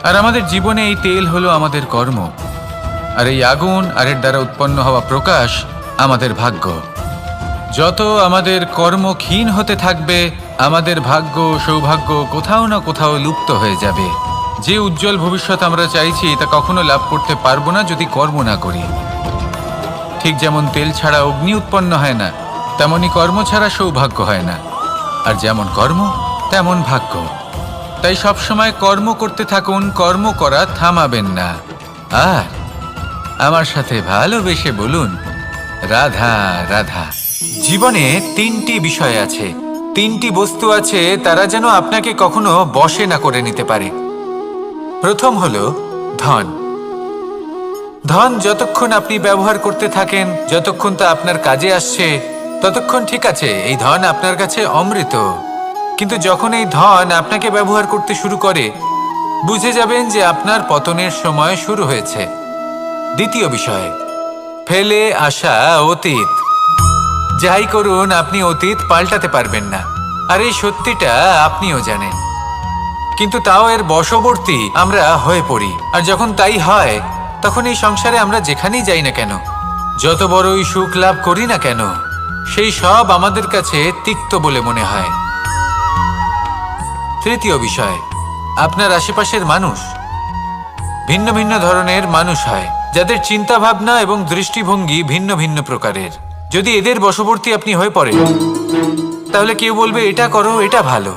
আর আমাদের জীবনে এই তেল হলো আমাদের কর্ম, আর এই আগুন আর এর দ্বারা উৎপন্ন হওয়া প্রকাশ আমাদের ভাগ্য। যত আমাদের কর্ম ক্ষীণ হতে থাকবে, আমাদের ভাগ্য সৌভাগ্য কোথাও না কোথাও লুপ্ত হয়ে যাবে। যে উজ্জ্বল ভবিষ্যৎ আমরা চাইছি তা কখনো লাভ করতে পারবো না যদি কর্ম না করি। ঠিক যেমন তেল ছাড়া অগ্নি উৎপন্ন হয় না, তেমনি কর্ম ছাড়া সৌভাগ্য হয় না। আর যেমন কর্ম তেমন ভাগ্য। তাই সবসময় কর্ম করতে থাকুন, কর্ম করা থামাবেন না। আর আমার সাথে ভালোবেসে বলুন, রাধা রাধা। জীবনে তিনটি বিষয় আছে, তিনটি বস্তু আছে, তারা যেন আপনাকে কখনো বশে না করে নিতে পারে। প্রথম হলো ধন। ধন যতক্ষণ আপনি ব্যবহার করতে থাকেন, যতক্ষণ তা আপনার কাজে আসছে, ততক্ষণ ঠিক আছে, এই ধন আপনার কাছে অমৃত। কিন্তু যখন এই ধন আপনাকে ব্যবহার করতে শুরু করে, বুঝে যাবেন যে আপনার পতনের সময় শুরু হয়েছে। দ্বিতীয় বিষয়, ফেলে আসা অতীত। যাই করুন, আপনি অতীত পাল্টাতে পারবেন না, আর এই সত্যিটা আপনিও জানেন। কিন্তু তাও এর বশবর্তী আমরা হয়ে পড়ি। আর যখন তাই হয়, তখন এই সংসারে আমরা যেখানেই যাই না কেন, যত বড়ই সুখ লাভ করি না কেন, সেই সব আমাদের কাছে তিক্ত বলে মনে হয়। তৃতীয় বিষয়, আপনার আশেপাশের মানুষ ভিন্ন ভিন্ন ধরনের মানুষ হয়, যাদের চিন্তা ভাবনা এবং দৃষ্টিভঙ্গি ভিন্ন ভিন্ন প্রকারের। যদি এদের বশবর্তী আপনি হয়ে পড়েন, তাহলে কেউ বলবে এটা করো, এটা ভালো।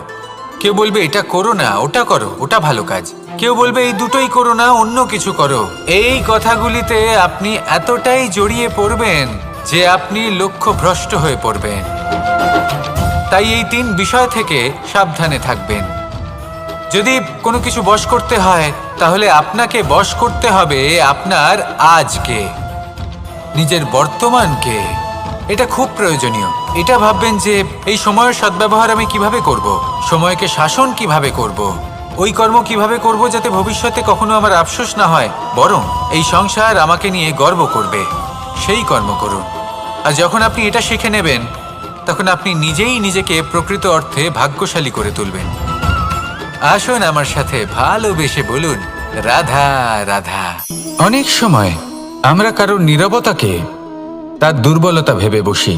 কেউ বলবে এটা করো না, ওটা করো, ওটা ভালো কাজ। কেউ বলবে এই দুটোই করো না, অন্য কিছু করো। এই কথাগুলিতে আপনি এতটাই জড়িয়ে পড়বেন যে আপনি লক্ষ্যভ্রষ্ট হয়ে পড়বেন। তাই এই তিন বিষয় থেকে সাবধানে থাকবেন। যদি কোনো কিছু বশ করতে হয়, তাহলে আপনাকে বশ করতে হবে আপনার আজকে, নিজের বর্তমানকে। এটা খুব প্রয়োজনীয়। এটা ভাববেন যে এই সময়ের সদ্ব্যবহার আমি কিভাবে করব, সময়কে শাসন কিভাবে করব, ওই কর্ম কিভাবে করব যাতে ভবিষ্যতে কখনো আমার আফসোস না হয়, বরং এই সংসার আমাকে নিয়ে গর্ব করবে, সেই কর্ম করুন। আর যখন আপনি এটা শিখে নেবেন, তখন আপনি নিজেই নিজেকে প্রকৃত অর্থে ভাগ্যশালী করে তুলবেন। আসুন আমার সাথে ভালোবেসে বলুন, রাধা রাধা। অনেক সময় আমরা কারোর নীরবতাকে তার দুর্বলতা ভেবে বসি।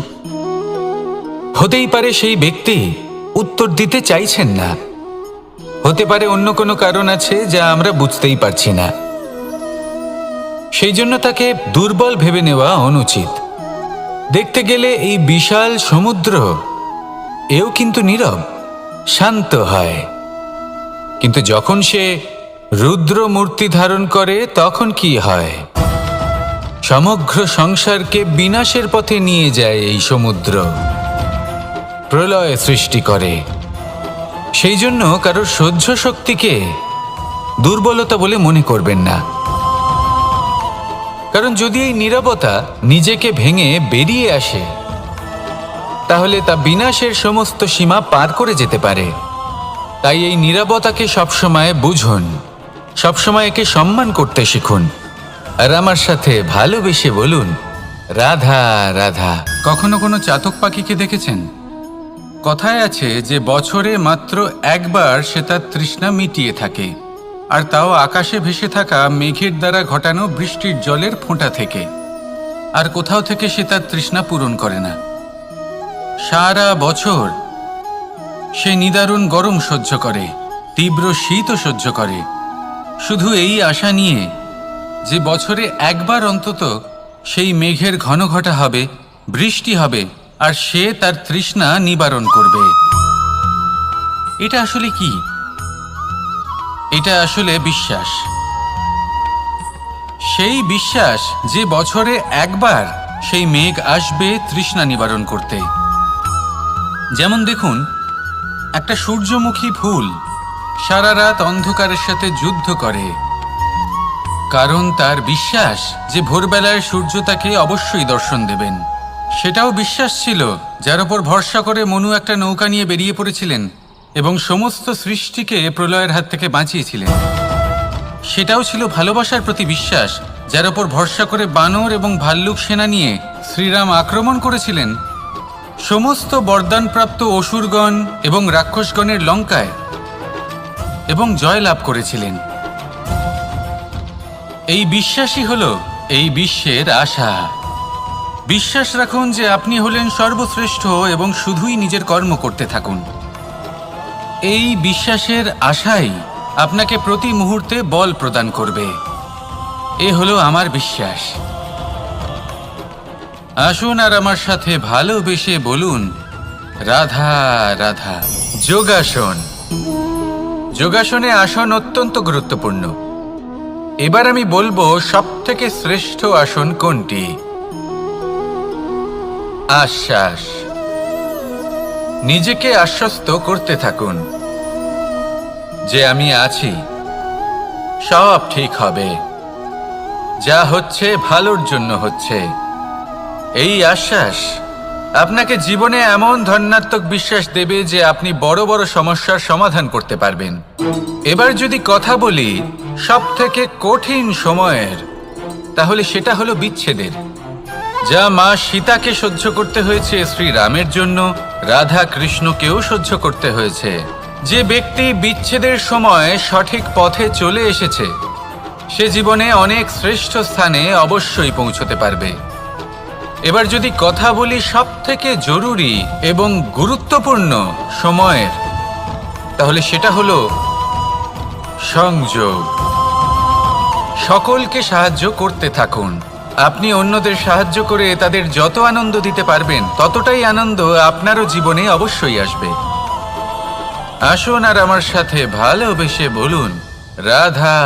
হতেই পারে সেই ব্যক্তি উত্তর দিতে চাইছেন না, হতে পারে অন্য কোনো কারণ আছে যা আমরা বুঝতেই পারছি না। সেই জন্য তাকে দুর্বল ভেবে নেওয়া অনুচিত। দেখতে গেলে এই বিশাল সমুদ্র এও কিন্তু নীরব, শান্ত হয়। কিন্তু যখন সে রুদ্র মূর্তি ধারণ করে তখন কি হয়? সমগ্র সংসারকে বিনাশের পথে নিয়ে যায় এই সমুদ্র, প্রলয় সৃষ্টি করে। সেই জন্য কারোর সহ্য শক্তিকে দুর্বলতা বলে মনে করবেন না, কারণ যদি এই নীরবতা নিজেকে ভেঙে বেরিয়ে আসে তাহলে তা বিনাশের সমস্ত সীমা পার করে যেতে পারে। তাই এই নীরবতাকে সবসময় বুঝুন, সবসময় একে সম্মান করতে শিখুন, আর আমার সাথে ভালোবেসে বলুন রাধা রাধা। কখনো কোনো চাতক পাখিকে দেখেছেন? কথায় আছে যে বছরে মাত্র একবার সে তার তৃষ্ণা মিটিয়ে থাকে, আর তাও আকাশে ভেসে থাকা মেঘের দ্বারা ঘটানো বৃষ্টির জলের ফোঁটা থেকে। আর কোথাও থেকে সে তার তৃষ্ণা পূরণ করে না। সারা বছর সে নিদারুণ গরম সহ্য করে, তীব্র শীতও সহ্য করে, শুধু এই আশা নিয়ে যে বছরে একবার অন্তত সেই মেঘের ঘন ঘটা হবে, বৃষ্টি হবে, আর সে তার তৃষ্ণা নিবারণ করবে। এটা আসলে কি? এটা আসলে বিশ্বাস। সেই বিশ্বাস যে বছরে একবার সেই মেঘ আসবে তৃষ্ণা নিবারণ করতে। যেমন দেখুন, একটা সূর্যমুখী ফুল সারা রাত অন্ধকারের সাথে যুদ্ধ করে, কারণ তার বিশ্বাস যে ভোরবেলায় সূর্য তাকে অবশ্যই দর্শন দেবেন। সেটাও বিশ্বাস ছিল যার উপর ভরসা করে মনু একটা নৌকা নিয়ে বেরিয়ে পড়েছিলেন এবং সমস্ত সৃষ্টিকে প্রলয়ের হাত থেকে বাঁচিয়েছিলেন। সেটাও ছিল ভালোবাসার প্রতি বিশ্বাস, যার উপর ভরসা করে বানর এবং ভাল্লুক সেনা নিয়ে শ্রীরাম আক্রমণ করেছিলেন সমস্ত বরদানপ্রাপ্ত অসুরগণ এবং রাক্ষসগণের লঙ্কায় এবং জয় লাভ করেছিলেন। এই বিশ্বাসই হলো এই বিশ্বের আশা। বিশ্বাস রাখুন যে আপনি হলেন সর্বশ্রেষ্ঠ এবং শুধুই নিজের কর্ম করতে থাকুন। এই বিশ্বাসের আশাই আপনাকে প্রতি মুহূর্তে বল প্রদান করবে। এ হলো আমার বিশ্বাস। আসুন আর আমার সাথে ভালোবেসে বলুন রাধা রাধা। যোগাসন। যোগাসনে আসন অত্যন্ত গুরুত্বপূর্ণ। এবার আমি বলবো সবথেকে শ্রেষ্ঠ আসন কোনটি। আশ্বাস। নিজেকে আশ্বস্ত করতে থাকুন যে আমি আছি, সব ঠিক হবে, যা হচ্ছে ভালোর জন্য হচ্ছে। এই আশ্বাস আপনাকে জীবনে এমন ধন্যাত্মক বিশ্বাস দেবে যে আপনি বড় বড় সমস্যার সমাধান করতে পারবেন। এবার যদি কথা বলি সবথেকে কঠিন সময়ের, তাহলে সেটা হলো বিচ্ছেদের। যা মা সীতাকে সহ্য করতে হয়েছে শ্রীরামের জন্য, রাধা কৃষ্ণকেও সহ্য করতে হয়েছে। যে ব্যক্তি বিচ্ছেদের সময় সঠিক পথে চলে এসেছে সে জীবনে অনেক শ্রেষ্ঠ স্থানে অবশ্যই পৌঁছতে পারবে। এবার যদি কথা বলি সবথেকে জরুরি এবং গুরুত্বপূর্ণ সময়ের, তাহলে সেটা হলো সংযোগ। সকলকে সাহায্য করতে থাকুন। আপনি অন্যদের সাহায্য করে তাদের যত আনন্দ দিতে পারবেন ততটাই আনন্দ আপনারও জীবনে অবশ্যই আসবে। আসুন আর আমার সাথে ভালোবেসে বলুন রাধা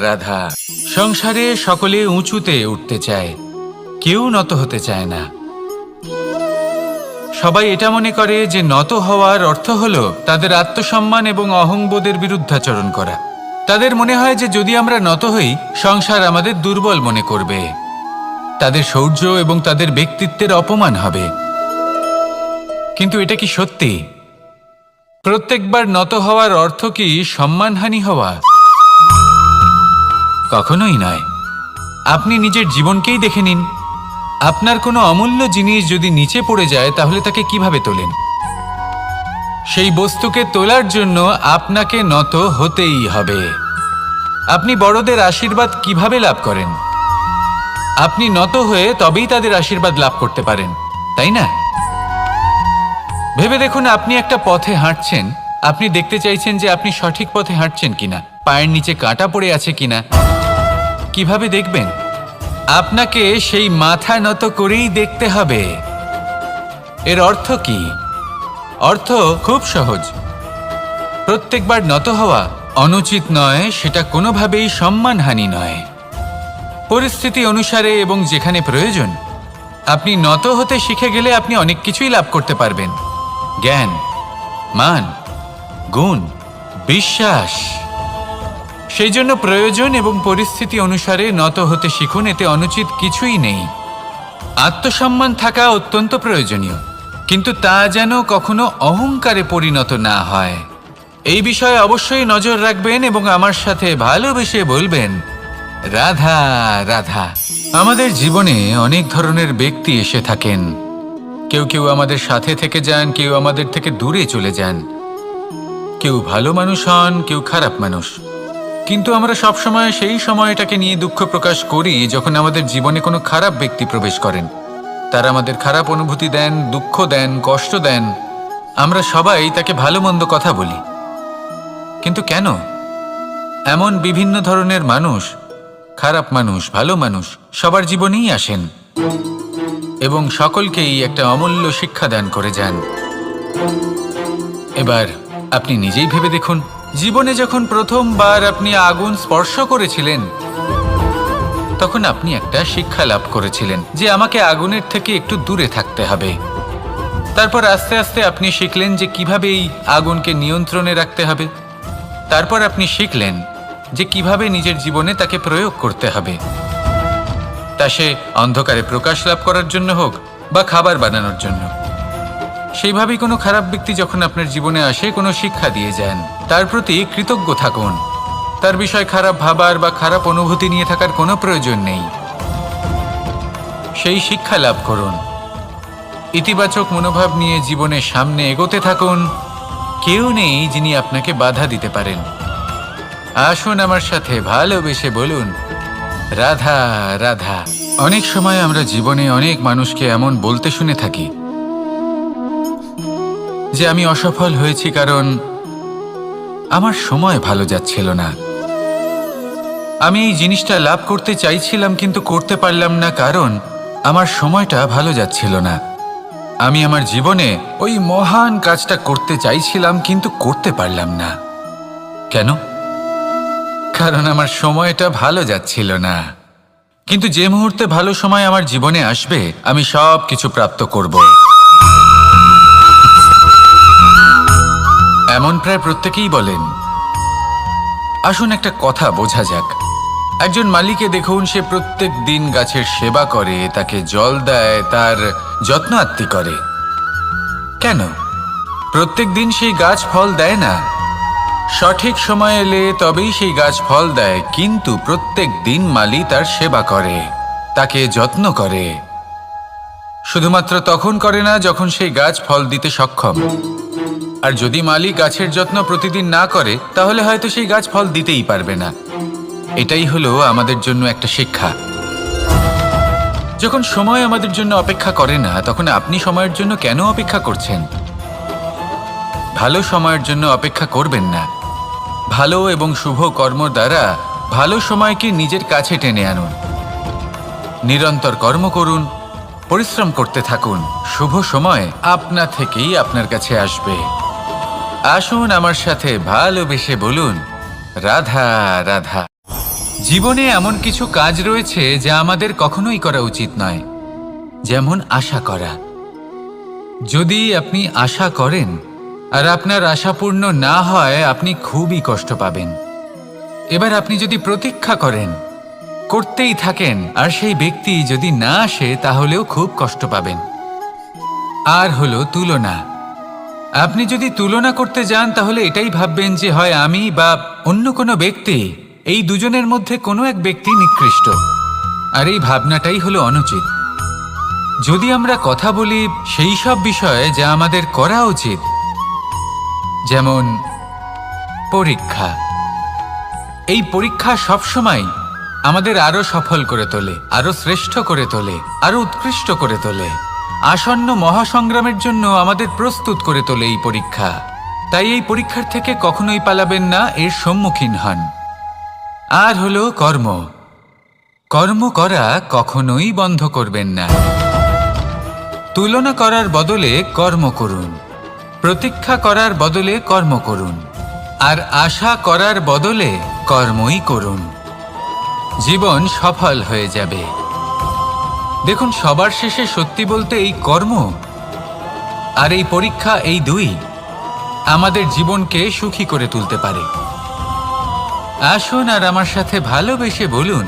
রাধা। সংসারে সকলে উঁচুতে উঠতে চায়, কেউ নত হতে চায় না। সবাই এটা মনে করে যে নত হওয়ার অর্থ হলো তাদের আত্মসম্মান এবং অহংবোধের বিরুদ্ধাচরণ করা। তাদের মনে হয় যে যদি আমরা নত হই সংসার আমাদের দুর্বল মনে করবে, তাদের শৌর্য এবং তাদের ব্যক্তিত্বের অপমান হবে। কিন্তু এটা কি সত্যি? প্রত্যেকবার নত হওয়ার অর্থ কি সম্মানহানি হওয়া? কখনোই নয়। আপনি নিজের জীবনকেই দেখে নিন। আপনার কোনো অমূল্য জিনিস যদি নিচে পড়ে যায় তাহলে তাকে কিভাবে তোলেন? সেই বস্তুকে তোলার জন্য আপনাকে নত হতেই হবে। আপনি বড়দের আশীর্বাদ কিভাবে লাভ করেন? আপনি নত হয়ে তবেই তাদের আশীর্বাদ লাভ করতে পারেন, তাই না? ভেবে দেখুন, আপনি একটা পথে হাঁটছেন, আপনি দেখতে চাইছেন যে আপনি সঠিক পথে হাঁটছেন কিনা, পায়ের নিচে কাঁটা পড়ে আছে কিনা। কিভাবে দেখবেন? আপনাকে সেই মাথা নত করেই দেখতে হবে। এর অর্থ কি? অর্থ খুব সহজ। প্রত্যেকবার নত হওয়া অনুচিত নয়, সেটা কোনোভাবেই সম্মানহানি নয়। পরিস্থিতি অনুসারে এবং যেখানে প্রয়োজন আপনি নত হতে শিখে গেলে আপনি অনেক কিছুই লাভ করতে পারবেন। জ্ঞান, মান, গুণ, বিশ্বাস। সেই জন্য প্রয়োজন এবং পরিস্থিতি অনুসারে নত হতে শিখুন, এতে অনুচিত কিছুই নেই। আত্মসম্মান থাকা অত্যন্ত প্রয়োজনীয়, কিন্তু তা যেন কখনো অহংকারে পরিণত না হয়। এই বিষয়ে অবশ্যই নজর রাখবেন এবং আমার সাথে ভালোবেসে বলবেন, রাধা রাধা। আমাদের জীবনে অনেক ধরনের ব্যক্তি এসে থাকেন। কেউ কেউ আমাদের সাথে থেকে যান, কেউ আমাদের থেকে দূরে চলে যান। কেউ ভালো মানুষ হন, কেউ খারাপ মানুষ। কিন্তু আমরা সবসময় সেই সময়টাকে নিয়ে দুঃখ প্রকাশ করি যখন আমাদের জীবনে কোনো খারাপ ব্যক্তি প্রবেশ করেন। তারা আমাদের খারাপ অনুভূতি দেন, দুঃখ দেন, কষ্ট দেন। আমরা সবাই তাকে ভালো মন্দ কথা বলি। কিন্তু কেন? এমন বিভিন্ন ধরনের মানুষ, খারাপ মানুষ, ভালো মানুষ সবার জীবনেই আসেন এবং সকলকেই একটা অমূল্য শিক্ষা দান করে যান। এবার আপনি নিজেই ভেবে দেখুন, জীবনে যখন প্রথমবার আপনি আগুন স্পর্শ করেছিলেন তখন আপনি একটা শিক্ষা লাভ করেছিলেন যে আমাকে আগুনের থেকে একটু দূরে থাকতে হবে। তারপর আস্তে আস্তে আপনি শিখলেন যে কিভাবে এই আগুনকে নিয়ন্ত্রণে রাখতে হবে। তারপর আপনি শিখলেন যে কিভাবে নিজের জীবনে তাকে প্রয়োগ করতে হবে, তা সে অন্ধকারে প্রকাশ লাভ করার জন্য হোক বা খাবার বানানোর জন্য। সেইভাবেই কোনো খারাপ ব্যক্তি যখন আপনার জীবনে আসে কোনো শিক্ষা দিয়ে যান, তার প্রতি কৃতজ্ঞ থাকুন। তার বিষয় খারাপ ভাবার বা খারাপ অনুভূতি নিয়ে থাকার কোনো প্রয়োজন নেই। সেই শিক্ষা লাভ করুন, ইতিবাচক মনোভাব নিয়ে জীবনের সামনে এগোতে থাকুন। কেউ নেই যিনি আপনাকে বাধা দিতে পারেন। আসুন আমার সাথে ভালোবেসে বলুন, রাধা রাধা। অনেক সময় আমরা জীবনে অনেক মানুষকে এমন বলতে শুনে থাকি যে আমি অসফল হয়েছি কারণ আমার সময় ভালো যাচ্ছিল না। আমি এই জিনিসটা লাভ করতে চাইছিলাম কিন্তু করতে পারলাম না কারণ আমার সময়টা ভালো যাচ্ছিল না। আমি আমার জীবনে ওই মহান কাজটা করতে চাইছিলাম কিন্তু করতে পারলাম না। কেন? কারণ আমার সময়টা ভালো যাচ্ছিল না। কিন্তু যে মুহূর্তে ভালো সময় আমার জীবনে আসবে আমি সব কিছু প্রাপ্ত করব। এমন প্রায় প্রত্যেকেই বলেন। আসুন একটা কথা বোঝা যাক। একজন মালিকে দেখুন, সে প্রত্যেক দিন গাছের সেবা করে, তাকে জল দেয়, তার যত্ন আত্তি করে। কেন? প্রত্যেক দিন সেই গাছ ফল দেয় না। সঠিক সময় এলে তবেই সেই গাছ ফল দেয়, কিন্তু প্রত্যেক দিন মালি তার সেবা করে, তাকে যত্ন করে। শুধুমাত্র তখন করে না যখন সেই গাছ ফল দিতে সক্ষম। আর যদি মালি গাছের যত্ন প্রতিদিন না করে তাহলে হয়তো সেই গাছ ফল দিতেই পারবে না। এটাই হলো আমাদের জন্য একটা শিক্ষা। যখন সময় আমাদের জন্য অপেক্ষা করে না তখন আপনি সময়ের জন্য কেন অপেক্ষা করছেন? ভালো সময়ের জন্য অপেক্ষা করবেন না। ভালো এবং শুভ কর্ম দ্বারা ভালো সময়কে নিজের কাছে টেনে আনুন। নিরন্তর কর্ম করুন, পরিশ্রম করতে থাকুন। শুভ সময় আপনা থেকেই আপনার কাছে আসবে। আসুন আমার সাথে ভালোবেসে বলুন, রাধা রাধা। জীবনে এমন কিছু কাজ রয়েছে যা আমাদের কখনোই করা উচিত নয়, যেমন আশা করা। যদি আপনি আশা করেন আর আপনার আশা পূর্ণ না হয় আপনি খুবই কষ্ট পাবেন। এবার আপনি যদি প্রতীক্ষা করেন, করতেই থাকেন, আর সেই ব্যক্তি যদি না আসে তাহলেও খুব কষ্ট পাবেন। আর হলো তুলনা। আপনি যদি তুলনা করতে যান তাহলে এটাই ভাববেন যে হয় আমি বা অন্য কোনো ব্যক্তি, এই দুজনের মধ্যে কোনো এক ব্যক্তি নিকৃষ্ট। আর এই ভাবনাটাই হলো অনুচিত। যদি আমরা কথা বলি সেই সব বিষয়ে যা আমাদের করা উচিত, যেমন পরীক্ষা। এই পরীক্ষা সবসময় আমাদের আরো সফল করে তোলে, আরো শ্রেষ্ঠ করে তোলে, আরো উৎকৃষ্ট করে তোলে। আসন্ন মহাসংগ্রামের জন্য আমাদের প্রস্তুত করে তোলে এই পরীক্ষা। তাই এই পরীক্ষার থেকে কখনোই পালাবেন না, এর সম্মুখীন হন। আর হলো কর্ম। কর্ম করা কখনোই বন্ধ করবেন না। তুলনা করার বদলে কর্ম করুন, প্রতীক্ষা করার বদলে কর্ম করুন। আর আশা করার বদলে কর্মই করুন। জীবন সফল হয়ে যাবে। দেখুন, সবার শেষে সত্যি বলতে এই কর্ম আর এই পরীক্ষা, এই দুই আমাদের জীবনকে সুখী করে তুলতে পারে। আসুন আর আমার সাথে ভালোবেসে বলুন,